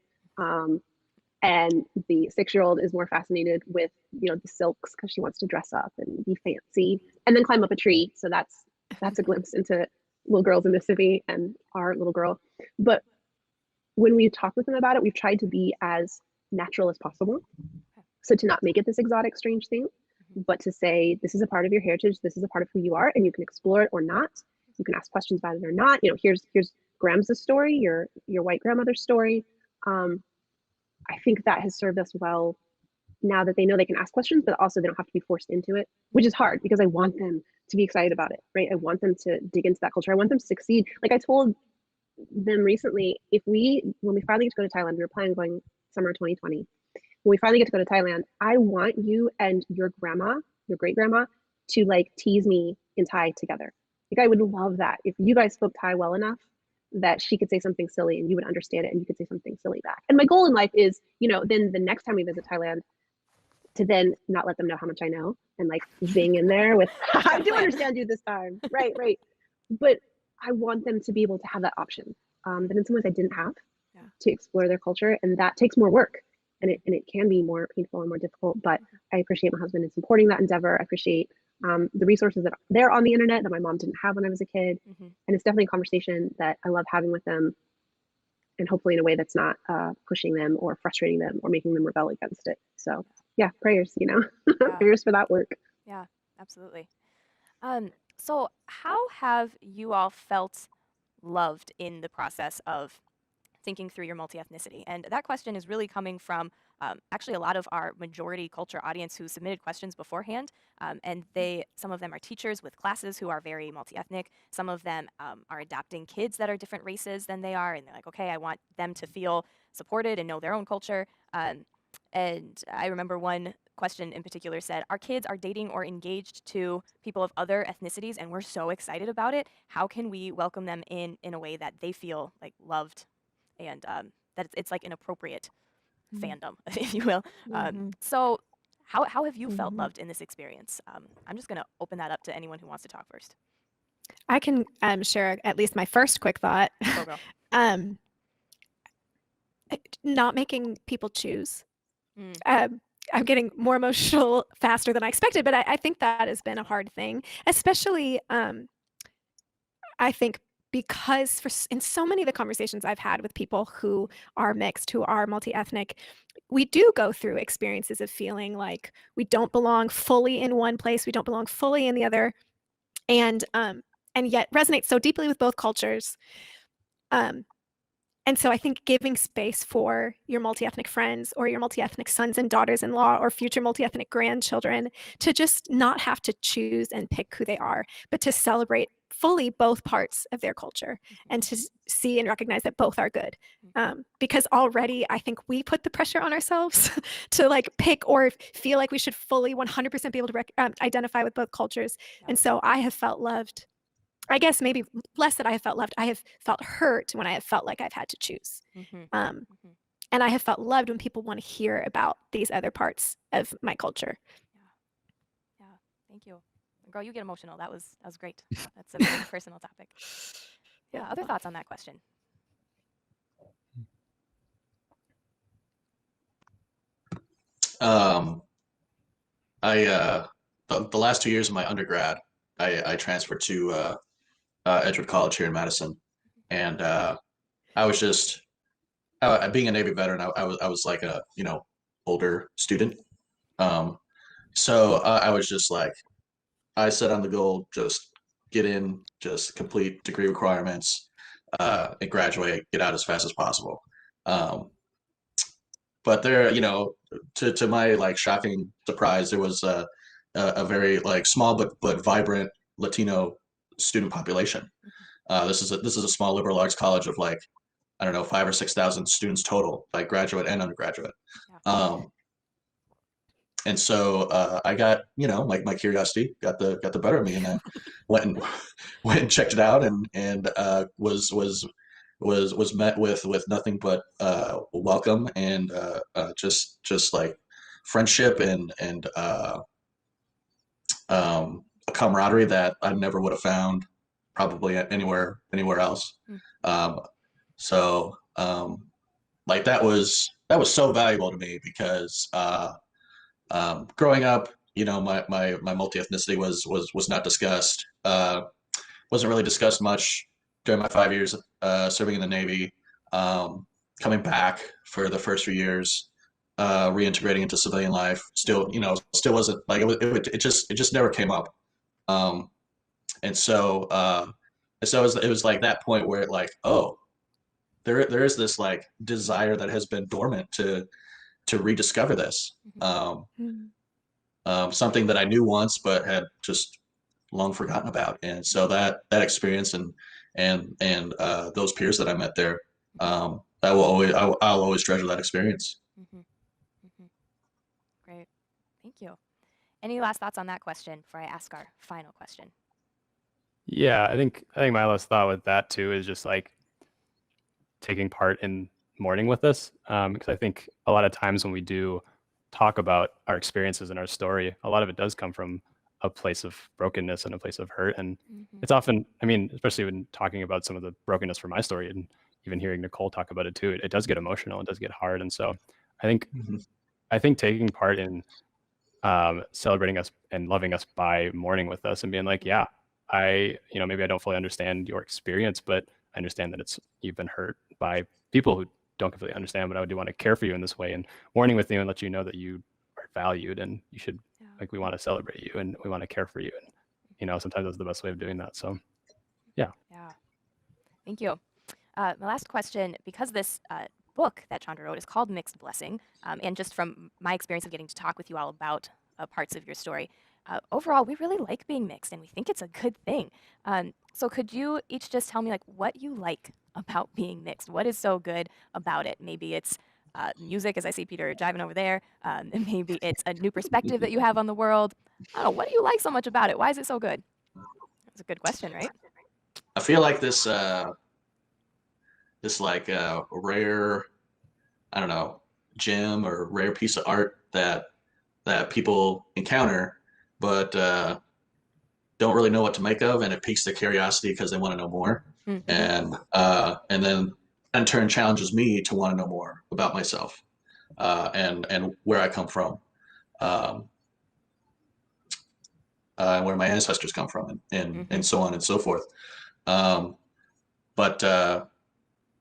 And the 6-year-old is more fascinated with, the silks, because she wants to dress up and be fancy and then climb up a tree. So that's a glimpse into little girls in Mississippi and our little girl. But when we talk with them about it, we've tried to be as natural as possible. So to not make it this exotic, strange thing, but to say, this is a part of your heritage, this is a part of who you are, and you can explore it or not. You can ask questions about it or not. Here's Gram's story, your white grandmother's story. I think that has served us well now that they know they can ask questions, but also they don't have to be forced into it, which is hard because I want them to be excited about it, right? I want them to dig into that culture. I want them to succeed. Like I told them recently, when we finally get to go to Thailand, we were planning on going summer 2020. When we finally get to go to Thailand, I want you and your grandma, your great grandma, to tease me in Thai together. I would love that if you guys spoke Thai well enough that she could say something silly and you would understand it and you could say something silly back. And my goal in life is, then the next time we visit Thailand, to then not let them know how much I know and zing in there with, I do understand you this time. Right. But I want them to be able to have that option that in some ways I didn't have to explore their culture. And that takes more work and it can be more painful and more difficult, but I appreciate my husband in supporting that endeavor. I appreciate the resources that they're on the internet that my mom didn't have when I was a kid. Mm-hmm. And it's definitely a conversation that I love having with them, and hopefully in a way that's not pushing them or frustrating them or making them rebel against it. So yeah, prayers, Yeah. prayers for that work. Yeah, absolutely. So how have you all felt loved in the process of thinking through your multi-ethnicity? And that question is really coming from actually a lot of our majority culture audience who submitted questions beforehand. And some of them are teachers with classes who are very multi-ethnic. Some of them are adopting kids that are different races than they are. And they're like, okay, I want them to feel supported and know their own culture. And I remember one question in particular said, our kids are dating or engaged to people of other ethnicities, and we're so excited about it. How can we welcome them in a way that they feel like loved and that it's like an appropriate fandom, if you will? So how have you felt loved in this experience? I'm just going to open that up to anyone who wants to talk first. I can share at least my first quick thought. Go, girl. Not making people choose. Mm. I'm getting more emotional faster than I expected, but I think that has been a hard thing, especially I think because in so many of the conversations I've had with people who are mixed, who are multi-ethnic, we do go through experiences of feeling like we don't belong fully in one place, we don't belong fully in the other, and yet resonate so deeply with both cultures. And so I think giving space for your multi-ethnic friends or your multi-ethnic sons and daughters-in-law or future multi-ethnic grandchildren to just not have to choose and pick who they are, but to celebrate fully both parts of their culture and to see and recognize that both are good. Because already I think we put the pressure on ourselves to like pick or feel like we should fully 100% be able to identify with both cultures. And so I have felt loved. I guess maybe less that I have felt loved. I have felt hurt when I have felt like I've had to choose. And I have felt loved when people want to hear about these other parts of my culture. Yeah. Thank you. Girl, you get emotional. That was great. That's a very personal topic. Yeah. Other thoughts on that question? The last 2 years of my undergrad, I transferred to Edgewood College here in Madison, and I was just being a Navy veteran. I was like a older student, so I was just like, I set on the goal, just get in, just complete degree requirements, and graduate, get out as fast as possible. But there, to my like shocking surprise, there was a very like small but vibrant Latino student population. This is a small liberal arts college of like, I don't know, 5,000 or 6,000 students total, like graduate and undergraduate. And so I got, my curiosity got the better of me, and I went and checked it out, and was met with nothing but welcome and just like friendship and a camaraderie that I never would have found probably anywhere else. So like that was so valuable to me because growing up, my multi-ethnicity was not discussed. Wasn't really discussed much during my 5 years serving in the Navy. Coming back for the first few years, reintegrating into civilian life, still wasn't like it just never came up. And so it was like that point where it like, oh, there is this like desire that has been dormant to rediscover this. Something that I knew once but had just long forgotten about. And so that experience and those peers that I met there, I'll always treasure that experience. Great, thank you. Any last thoughts on that question before I ask our final question? Yeah, I think my last thought with that too is just like taking part in mourning with us, because I think a lot of times when we do talk about our experiences and our story, a lot of it does come from a place of brokenness and a place of hurt. And it's often, I mean, especially when talking about some of the brokenness from my story and even hearing Nicole talk about it too, it does get emotional, it does get hard. And so I think taking part in celebrating us and loving us by mourning with us and being like, yeah, maybe I don't fully understand your experience, but I understand that you've been hurt by people who don't completely understand, but I do want to care for you in this way and mourning with you and let you know that you are valued and you should, we want to celebrate you and we want to care for you. And, sometimes that's the best way of doing that. So, yeah. Yeah. Thank you. My last question, because this book that Chandra wrote is called Mixed Blessing, and just from my experience of getting to talk with you all about parts of your story, overall, we really like being mixed and we think it's a good thing. So could you each just tell me what you like about being mixed? What is so good about it? Maybe it's music, as I see Peter jiving over there. And maybe it's a new perspective that you have on the world. I don't know, what do you like so much about it? Why is it so good? That's a good question, right? I feel like this rare, I don't know, gem or rare piece of art that people encounter, but don't really know what to make of, and it piques their curiosity because they want to know more, and then in turn challenges me to want to know more about myself, and where I come from, and where my ancestors come from, and so on and so forth. But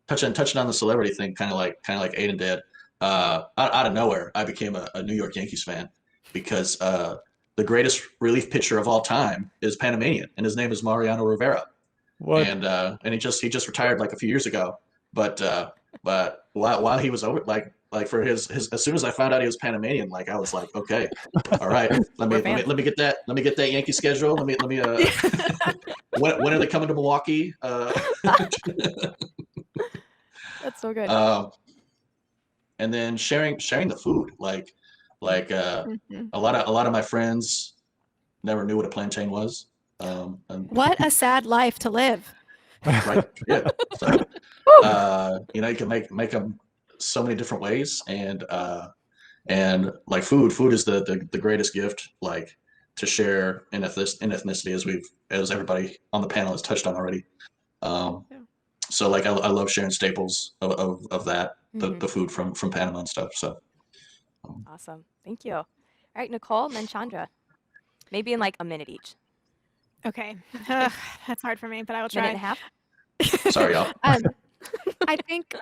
touching on the celebrity thing, kind of like Aiden did, out of nowhere, I became a New York Yankees fan because the greatest relief pitcher of all time is Panamanian, and his name is Mariano Rivera. What? And he just retired like a few years ago. But while he was over, like for his as soon as I found out he was Panamanian, like I was like, okay, all right, let me get that Yankee schedule. Let me when are they coming to Milwaukee? That's so good. And then sharing the food, like a lot of my friends never knew what a plantain was. What a sad life to live. Right. Yeah. So, you can make them so many different ways, and like food is the greatest gift, like to share in ethnicity, as everybody on the panel has touched on already. So like I love sharing staples of that, the food from Panama and stuff. So awesome. Thank you. All right, Nicole and then Chandra. Maybe in like a minute each. Okay. That's hard for me, but I will try. Minute and a half. Sorry, y'all. I think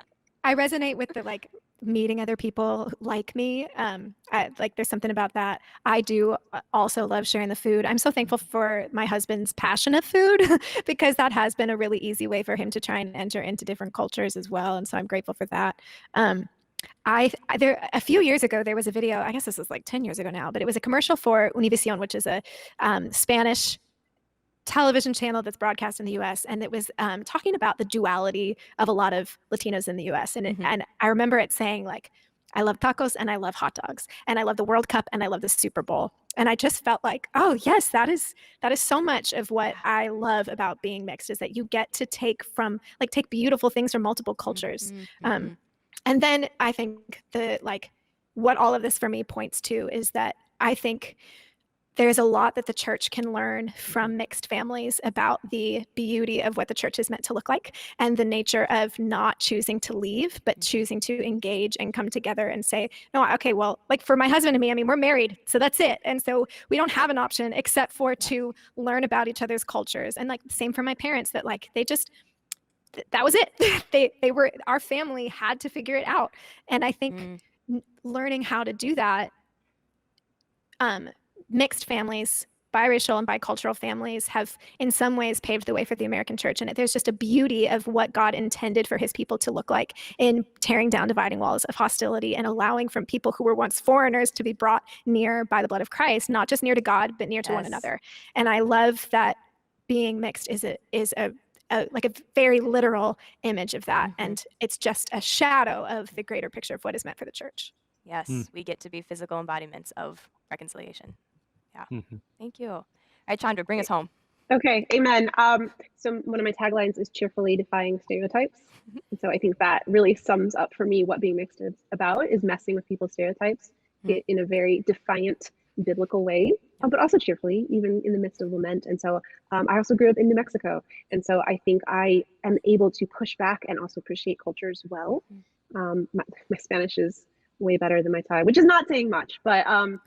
I resonate with the meeting other people like me. There's something about that. I do also love sharing the food. I'm so thankful for my husband's passion of food because that has been a really easy way for him to try and enter into different cultures as well. And so I'm grateful for that. A few years ago, there was a video, I guess this was like 10 years ago now, but it was a commercial for Univision, which is a Spanish television channel that's broadcast in the US. And it was talking about the duality of a lot of Latinos in the US. And and I remember it saying I love tacos and I love hot dogs and I love the World Cup and I love the Super Bowl. And I just felt like, oh yes, that is so much of what I love about being mixed, is that you get to take beautiful things from multiple cultures. And then I think what all of this for me points to is that I think there's a lot that the church can learn from mixed families about the beauty of what the church is meant to look like, and the nature of not choosing to leave, but choosing to engage and come together and say, no, okay, well, for my husband and me, I mean, we're married, so that's it. And so we don't have an option except for to learn about each other's cultures. And same for my parents, that they just, that was it. they were, our family had to figure it out. And I think learning how to do that, mixed families, biracial and bicultural families have in some ways paved the way for the American church. And there's just a beauty of what God intended for his people to look like in tearing down dividing walls of hostility and allowing from people who were once foreigners to be brought near by the blood of Christ, not just near to God, but near to one another. And I love that being mixed is a very literal image of that. And it's just a shadow of the greater picture of what is meant for the church. Yes, we get to be physical embodiments of reconciliation. Yeah. Thank you. All right, Chandra, bring us home. Okay, amen. So one of my taglines is cheerfully defying stereotypes. And so I think that really sums up for me what being mixed is about, is messing with people's stereotypes in a very defiant, biblical way, but also cheerfully, even in the midst of lament. And so I also grew up in New Mexico. And so I think I am able to push back and also appreciate cultures well. My Spanish is way better than my tie, which is not saying much, but and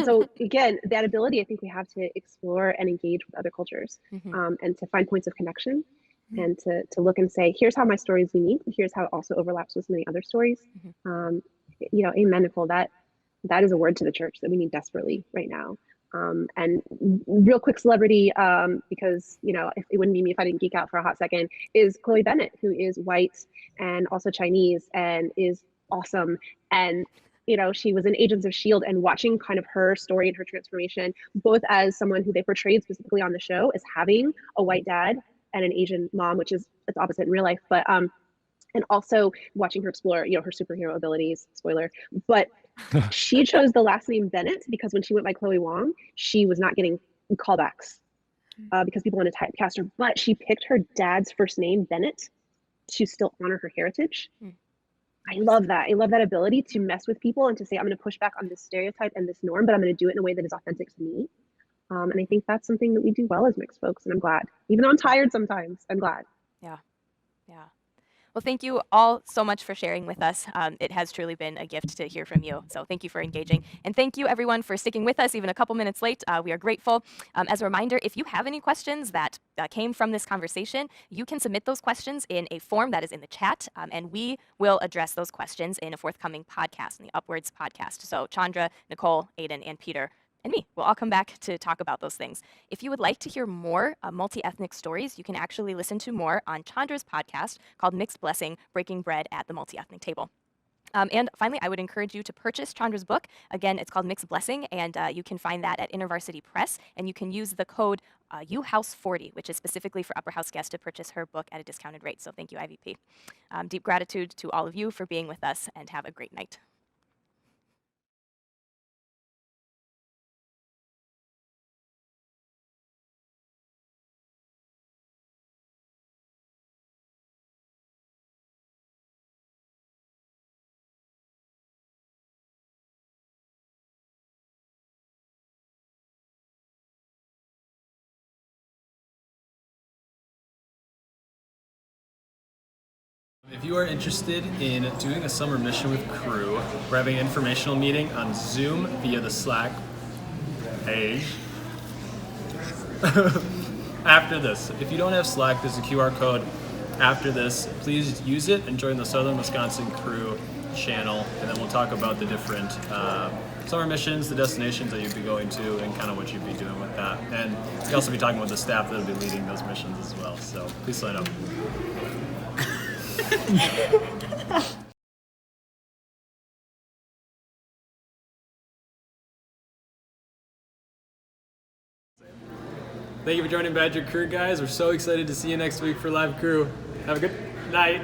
so again, that ability I think we have to explore and engage with other cultures, and to find points of connection, and to look and say, here's how my story is unique, here's how it also overlaps with so many other stories. Amen, Nicole. That is a word to the church that we need desperately right now. And real quick celebrity, because it wouldn't be me if I didn't geek out for a hot second, is Chloe Bennett, who is white and also Chinese and is awesome. And she was in Agents of S.H.I.E.L.D. and watching kind of her story and her transformation, both as someone who they portrayed specifically on the show as having a white dad and an Asian mom, which is it's opposite in real life, but and also watching her explore her superhero abilities, spoiler, but she chose the last name Bennett because when she went by Chloe Wong, she was not getting callbacks because people wanted to typecast her, but she picked her dad's first name, Bennett, to still honor her heritage. I love that. I love that ability to mess with people and to say, I'm going to push back on this stereotype and this norm, but I'm going to do it in a way that is authentic to me. And I think that's something that we do well as mixed folks, and I'm glad. Even though I'm tired sometimes, I'm glad. Yeah. Well, thank you all so much for sharing with us. It has truly been a gift to hear from you. So thank you for engaging. And thank you, everyone, for sticking with us even a couple minutes late. We are grateful. As a reminder, if you have any questions that came from this conversation, you can submit those questions in a form that is in the chat, and we will address those questions in a forthcoming podcast, in the Upwards podcast. So Chandra, Nicole, Aiden, and Peter and me. We'll all come back to talk about those things. If you would like to hear more multi-ethnic stories, you can actually listen to more on Chandra's podcast called Mixed Blessing, Breaking Bread at the Multi-Ethnic Table. And finally, I would encourage you to purchase Chandra's book. Again, it's called Mixed Blessing, and you can find that at InterVarsity Press, and you can use the code UHouse40, which is specifically for Upper House guests to purchase her book at a discounted rate. So thank you, IVP. Deep gratitude to all of you for being with us, and have a great night. If you are interested in doing a summer mission with Cru, we're having an informational meeting on Zoom via the Slack page. After this, if you don't have Slack, there's a QR code after this. Please use it and join the Southern Wisconsin Cru channel, and then we'll talk about the different summer missions, the destinations that you'd be going to, and kind of what you'd be doing with that. And we'll also be talking with the staff that'll be leading those missions as well, so please sign up. Thank you for joining Badger Crew, guys. We're so excited to see you next week for Live Crew. Have a good night.